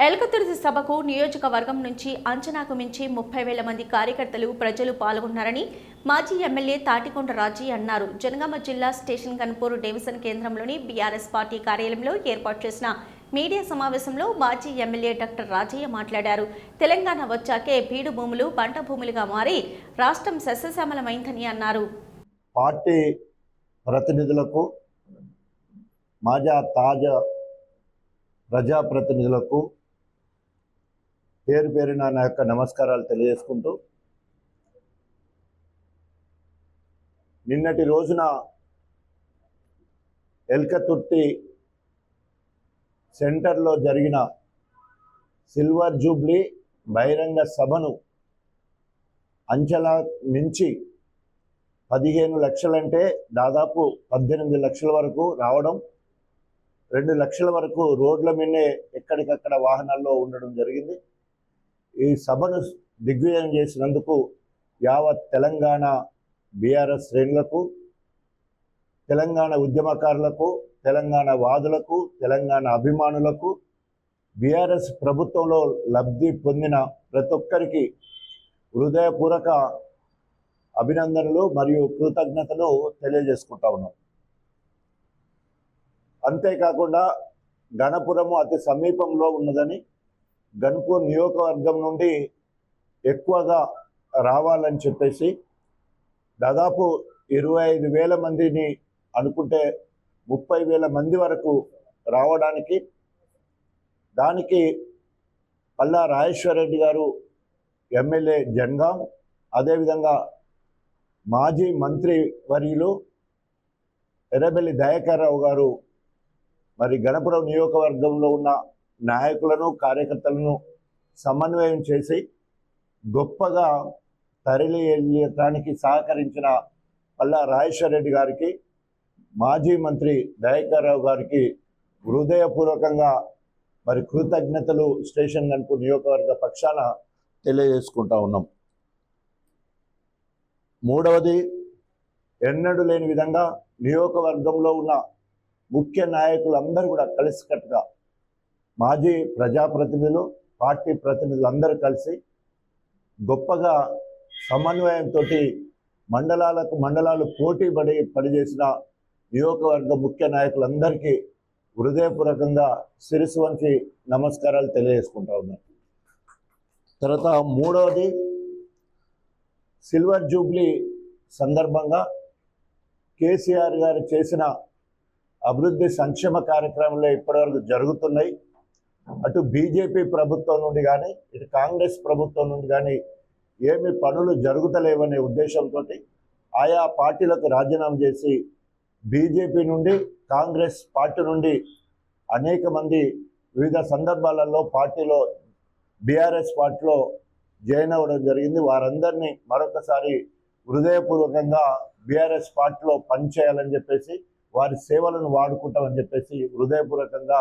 ఎలకతుర్తి సభకు నియోజకవర్గం నుంచి అంచనాకు మించి 30,000 మంది కార్యకర్తలు ప్రజలు పాల్గొన్నారని మాజీ ఎమ్మెల్యే తాటికొండ రాజీ అన్నారు. జనగామ జిల్లా స్టేషన్ గన్పూర్ డివిజన్ కేంద్రంలోని బీఆర్ఎస్ పార్టీ కార్యాలయంలో ఏర్పాటు చేసిన మీడియా సమావేశంలో మాజీ ఎమ్మెల్యే డాక్టర్ రాజయ్య మాట్లాడారు. తెలంగాణ వచ్చాకే బీడు భూములు పంట భూములుగా మారి రాష్ట్రం సస్యశ్యామలమైందని అన్నారు. పార్టీ ప్రతినిధులకు తాజా ప్రజాప్రతినిధులకు పేరు పేరున నా యొక్క నమస్కారాలు తెలియజేసుకుంటూ, నిన్నటి రోజున ఎల్కతుర్తి సెంటర్లో జరిగిన సిల్వర్ జూబ్లీ బహిరంగ సభను అంచనా మించి 15 లక్షలంటే దాదాపు 18 లక్షల వరకు రావడం, 2 లక్షల వరకు రోడ్ల మీదే ఎక్కడికక్కడ వాహనాల్లో ఉండడం జరిగింది. ఈ సభను దిగ్విజయం చేసినందుకు యావత్ తెలంగాణ బీఆర్ఎస్ శ్రేణులకు, తెలంగాణ ఉద్యమకారులకు, తెలంగాణ వాదులకు, తెలంగాణ అభిమానులకు, బీఆర్ఎస్ ప్రభుత్వంలో లబ్ధి పొందిన ప్రతి ఒక్కరికి హృదయపూర్వక అభినందనలు మరియు కృతజ్ఞతలు తెలియజేసుకుంటా ఉన్నాం. అంతేకాకుండా గణపురము అతి సమీపంలో ఉన్నదని, గన్పూర్ నియోజకవర్గం నుండి ఎక్కువగా రావాలని చెప్పేసి దాదాపు 25,000 మందిని అనుకుంటే 30,000 మంది వరకు రావడానికి, దానికి పల్లా రాజేశ్వరరెడ్డి గారు ఎమ్మెల్యే జనగాం, అదేవిధంగా మాజీ మంత్రి వర్యులు ఎర్రబెల్లి దయాకర్ రావు గారు మరి గణపురం నియోజకవర్గంలో ఉన్న నాయకులను, కార్యకర్తలను సమన్వయం చేసి గొప్పగా తరలి వెళ్ళడానికి సహకరించిన పల్లా రాజేశ్వరరెడ్డి గారికి, మాజీ మంత్రి దయాకర్ రావు గారికి హృదయపూర్వకంగా మరి కృతజ్ఞతలు స్టేషన్ గన్పూర్ నియోజకవర్గ పక్షాన తెలియజేసుకుంటా ఉన్నాం. మూడవది, ఎన్నడూ లేని విధంగా నియోజకవర్గంలో ఉన్న ముఖ్య నాయకులందరూ కూడా కలిసికట్టుగా, మాజీ ప్రజాప్రతినిధులు, పార్టీ ప్రతినిధులు అందరూ కలిసి గొప్పగా సమన్వయంతో మండలాలు పోటీ పనిచేసిన నియోజకవర్గ ముఖ్య నాయకులందరికీ హృదయపూర్వకంగా శిరస్సు వంచి నమస్కారాలు తెలియజేసుకుంటా ఉన్నాను. తర్వాత మూడవది, సిల్వర్ జూబ్లీ సందర్భంగా కేసీఆర్ గారు చేసిన అభివృద్ధి సంక్షేమ కార్యక్రమాలు ఇప్పటివరకు జరుగుతున్నాయి. అటు బీజేపీ ప్రభుత్వం నుండి కానీ, ఇటు కాంగ్రెస్ ప్రభుత్వం నుండి కానీ ఏమి పనులు జరుగుతలేవనే ఉద్దేశంతో ఆయా పార్టీలకు రాజీనామా చేసి బీజేపీ నుండి, కాంగ్రెస్ పార్టీ నుండి అనేక మంది వివిధ సందర్భాలలో పార్టీలో బీఆర్ఎస్ పార్టీలో జాయిన్ అవ్వడం జరిగింది. వారందరినీ మరొకసారి హృదయపూర్వకంగా బీఆర్ఎస్ పార్టీలో పనిచేయాలని చెప్పేసి, వారి సేవలను వాడుకుంటామని చెప్పేసి హృదయపూర్వకంగా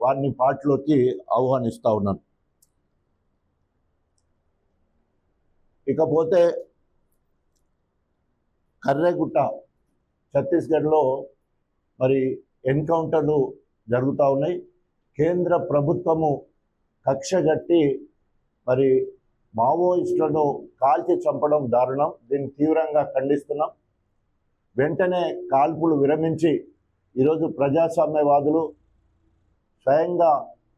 వారిని పార్టీలోకి ఆహ్వానిస్తూ ఉన్నాను. ఇకపోతే కర్రెగుట్ట ఛత్తీస్గఢ్లో మరి ఎన్కౌంటర్లు జరుగుతూ ఉన్నాయి. కేంద్ర ప్రభుత్వము కక్షగట్టి మరి మావోయిస్టులను కాల్చి చంపడం దారుణం. దీన్ని తీవ్రంగా ఖండిస్తున్నాం. వెంటనే కాల్పులు విరమించి ఈరోజు ప్రజాస్వామ్యవాదులు, స్వయంగా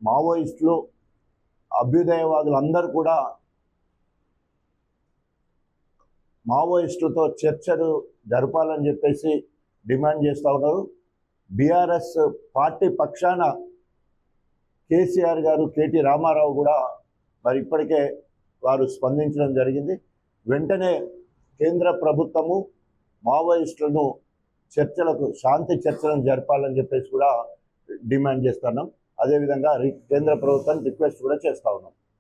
మావోయిస్టులు, అభ్యుదయవాదులు అందరూ కూడా మావోయిస్టులతో చర్చలు జరపాలని చెప్పేసి డిమాండ్ చేస్తూ ఉన్నారు. బీఆర్ఎస్ పార్టీ పక్షాన కేసీఆర్ గారు, కేటీ రామారావు కూడా మరి ఇప్పటికే వారు స్పందించడం జరిగింది. వెంటనే కేంద్ర ప్రభుత్వము మావోయిస్టులను శాంతి చర్చలను జరపాలని చెప్పేసి కూడా డిమాండ్ చేస్తున్నాం. అదేవిధంగా కేంద్ర ప్రభుత్వాన్ని రిక్వెస్ట్ కూడా చేస్తూ ఉన్నాం.